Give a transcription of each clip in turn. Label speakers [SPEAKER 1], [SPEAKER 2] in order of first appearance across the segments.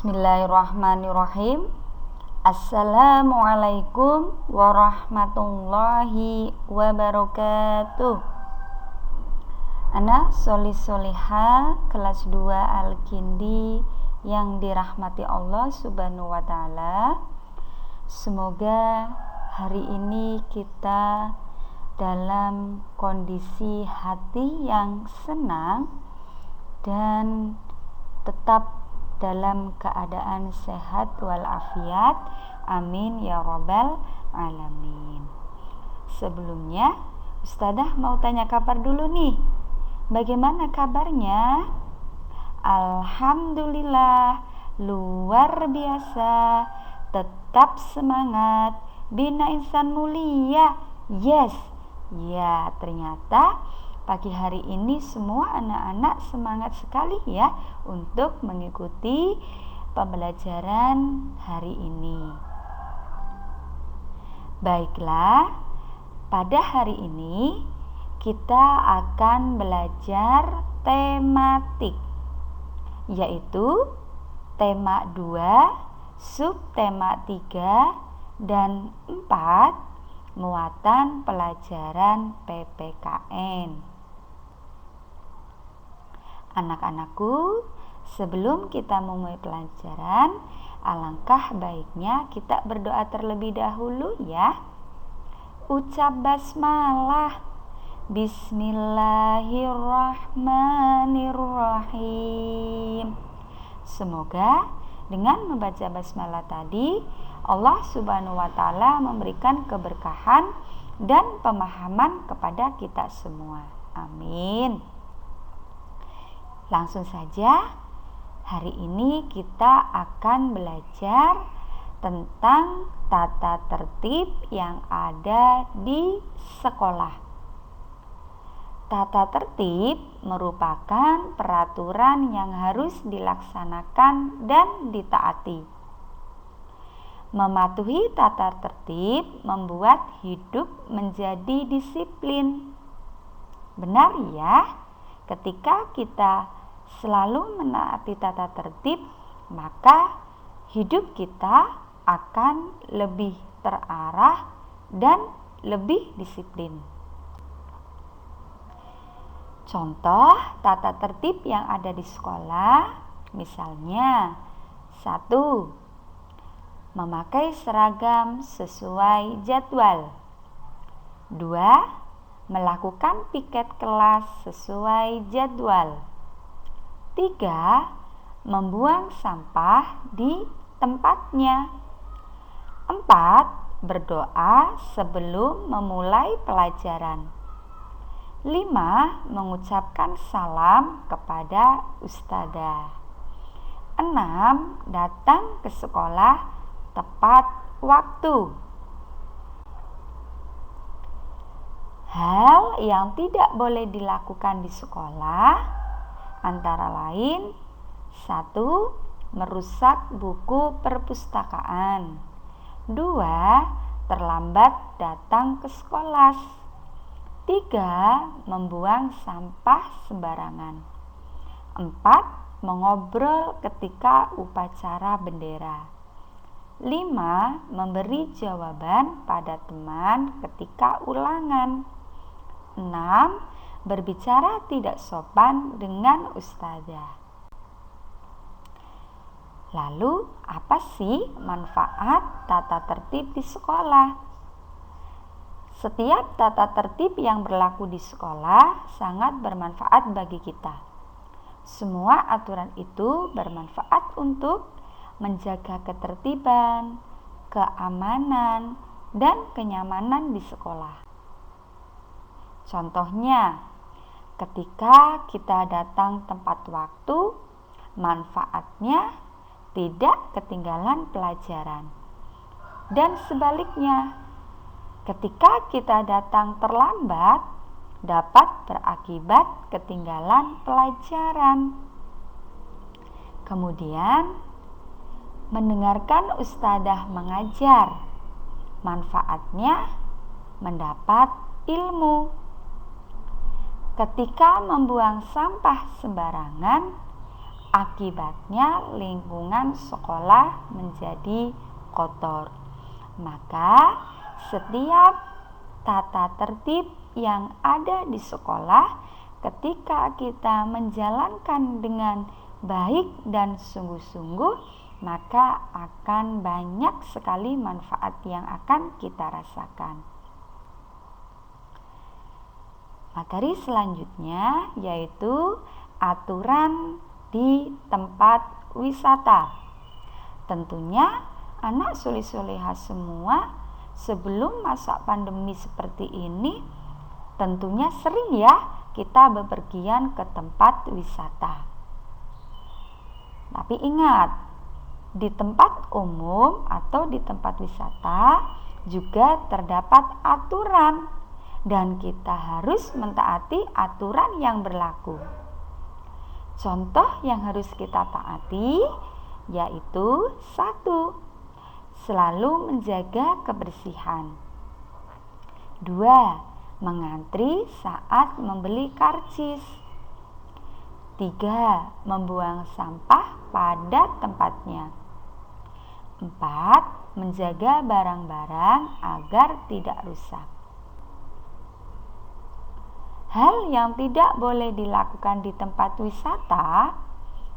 [SPEAKER 1] Bismillahirrahmanirrahim. Assalamualaikum warahmatullahi wabarakatuh. Anak Soliha kelas 2 Al-Kindi yang dirahmati Allah Subhanahu wa taala. Semoga hari ini kita dalam kondisi hati yang senang dan tetap dalam keadaan sehat walafiat. Amin ya rabbal alamin. Sebelumnya Ustadzah mau tanya kabar dulu nih. Bagaimana kabarnya? Alhamdulillah, luar biasa. Tetap semangat, bina insan mulia. Yes. Ya, ternyata pagi hari ini semua anak-anak semangat sekali ya untuk mengikuti pembelajaran hari ini. Baiklah, pada hari ini kita akan belajar tematik, yaitu tema 2, subtema 3 dan 4, muatan pelajaran PPKN. Anak-anakku, sebelum kita memulai pelajaran, alangkah baiknya kita berdoa terlebih dahulu ya. Ucap basmalah. Bismillahirrahmanirrahim. Semoga dengan membaca basmalah tadi, Allah Subhanahu wa taala memberikan keberkahan dan pemahaman kepada kita semua. Amin. Langsung saja, hari ini kita akan belajar tentang tata tertib yang ada di sekolah. Tata tertib merupakan peraturan yang harus dilaksanakan dan ditaati. Mematuhi tata tertib membuat hidup menjadi disiplin. Benar ya? Ketika kita selalu menaati tata tertib, maka hidup kita akan lebih terarah dan lebih disiplin. Contoh tata tertib yang ada di sekolah, misalnya 1. Memakai seragam sesuai jadwal. 2. Melakukan piket kelas sesuai jadwal. 3. Membuang sampah di tempatnya. 4. Berdoa sebelum memulai pelajaran. 5. Mengucapkan salam kepada ustadzah. 6. Datang ke sekolah tepat waktu. Hal yang tidak boleh dilakukan di sekolah antara lain 1. Merusak buku perpustakaan. 2. Terlambat datang ke sekolah. 3. Membuang sampah sembarangan. 4. Mengobrol ketika upacara bendera. 5. Memberi jawaban pada teman ketika ulangan. 6. Berbicara tidak sopan dengan ustadzah. Lalu, apa sih manfaat tata tertib di sekolah? Setiap tata tertib yang berlaku di sekolah sangat bermanfaat bagi kita. Semua aturan itu bermanfaat untuk menjaga ketertiban, keamanan, dan kenyamanan di sekolah. Contohnya, ketika kita datang tepat waktu, manfaatnya tidak ketinggalan pelajaran. Dan sebaliknya, ketika kita datang terlambat, dapat berakibat ketinggalan pelajaran. Kemudian, mendengarkan ustadzah mengajar, manfaatnya mendapat ilmu. Ketika membuang sampah sembarangan, Akibatnya lingkungan sekolah menjadi kotor. Maka setiap tata tertib yang ada di sekolah, ketika kita menjalankan dengan baik dan sungguh-sungguh, maka akan banyak sekali manfaat yang akan kita rasakan. Materi selanjutnya yaitu aturan di tempat wisata. Tentunya anak soleh-solehah semua sebelum masa pandemi seperti ini tentunya sering ya kita bepergian ke tempat wisata. Tapi ingat, di tempat umum atau di tempat wisata juga terdapat aturan dan kita harus mentaati aturan yang berlaku. Contoh yang harus kita taati yaitu 1. Selalu menjaga kebersihan. 2. Mengantri saat membeli karcis. 3. Membuang sampah pada tempatnya. 4. Menjaga barang-barang agar tidak rusak. Hal yang tidak boleh dilakukan di tempat wisata: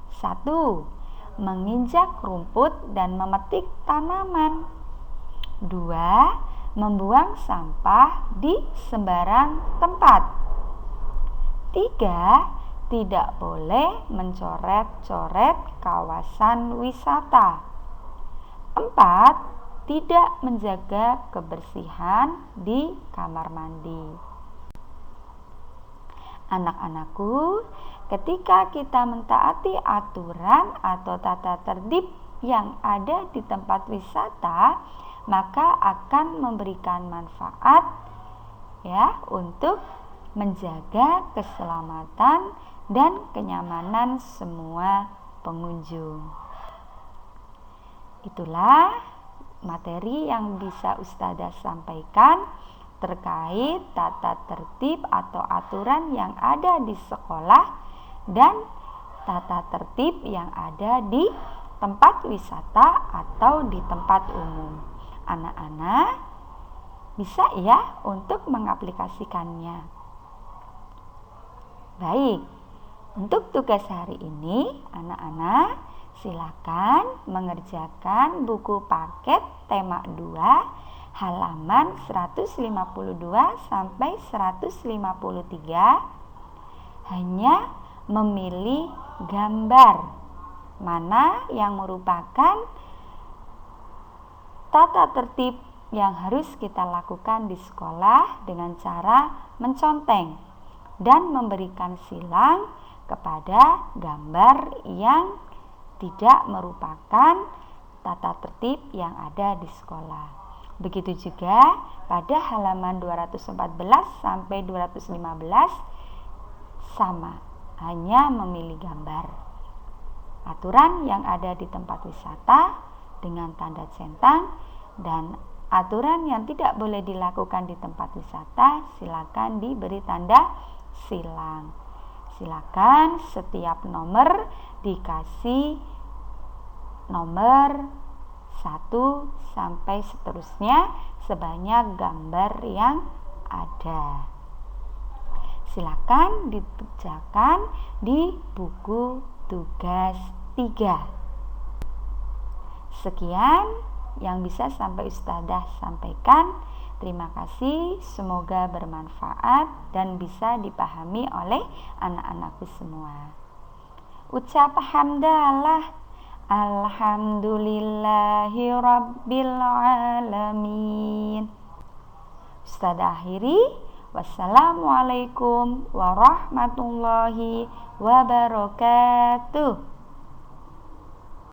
[SPEAKER 1] 1. Menginjak rumput dan memetik tanaman. 2. Membuang sampah di sembarang tempat. 3. Tidak boleh mencoret-coret kawasan wisata. 4. Tidak menjaga kebersihan di kamar mandi. Anak-anakku, ketika kita mentaati aturan atau tata tertib yang ada di tempat wisata, maka akan memberikan manfaat ya untuk menjaga keselamatan dan kenyamanan semua pengunjung. Itulah materi yang bisa Ustazah sampaikan terkait tata tertib atau aturan yang ada di sekolah dan tata tertib yang ada di tempat wisata atau di tempat umum. Anak-anak bisa ya untuk mengaplikasikannya. Baik, untuk tugas hari ini anak-anak silakan mengerjakan buku paket tema 2 halaman 152 sampai 153. Hanya memilih gambar mana yang merupakan tata tertib yang harus kita lakukan di sekolah dengan cara menconteng dan memberikan silang kepada gambar yang tidak merupakan tata tertib yang ada di sekolah. Begitu juga pada halaman 214 sampai 215 sama, hanya memilih gambar. Aturan yang ada di tempat wisata dengan tanda centang dan aturan yang tidak boleh dilakukan di tempat wisata silakan diberi tanda silang. Silakan setiap nomor dikasih nomor 1 sampai seterusnya sebanyak gambar yang ada. Silakan dikerjakan di buku tugas 3. Sekian yang bisa sampai Ustazah sampaikan. Terima kasih, semoga bermanfaat dan bisa dipahami oleh anak-anakku semua. Ucap hamdalah, alhamdulillahi rabbil alamin. Ustazah akhiri, wassalamualaikum warahmatullahi wabarakatuh.